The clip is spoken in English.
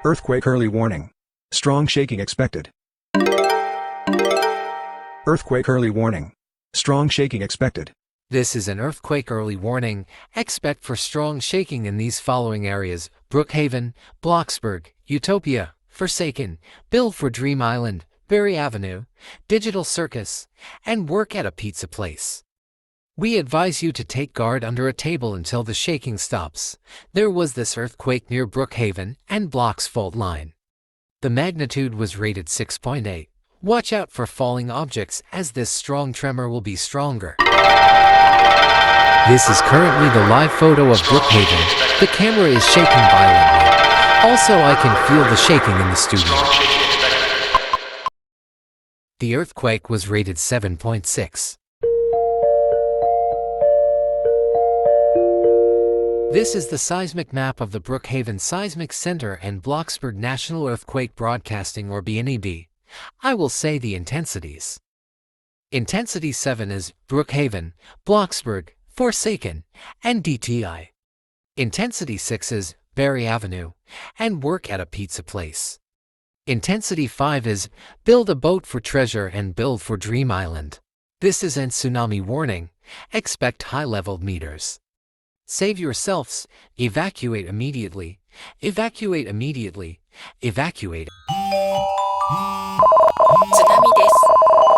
Earthquake early warning. Strong shaking expected. Earthquake early warning. Strong shaking expected. This is an earthquake early warning. Expect for strong shaking in these following areas: Brookhaven, Bloxburg, Utopia, Forsaken, Build for Dream Island, Berry Avenue, Digital Circus, and work at a pizza place. We advise you to take guard under a table until the shaking stops. There was this earthquake near Brookhaven and Block's fault line. The magnitude was rated 6.8. Watch out for falling objects as this strong tremor will be stronger. This is currently the live photo of Brookhaven. The camera is shaking violently. Also, I can feel the shaking in the studio. The earthquake was rated 7.6. This is the seismic map of the Brookhaven Seismic Center and Bloxburg National Earthquake Broadcasting or BNEB. I will say the intensities. Intensity 7 is Brookhaven, Bloxburg, Forsaken, and DTI. Intensity 6 is Berry Avenue, and work at a pizza place. Intensity 5 is Build a boat for treasure and Build for Dream Island. This is a tsunami warning. Expect high-level meters. Save yourselves. Evacuate immediately. Evacuate immediately. Evacuate. 津波です。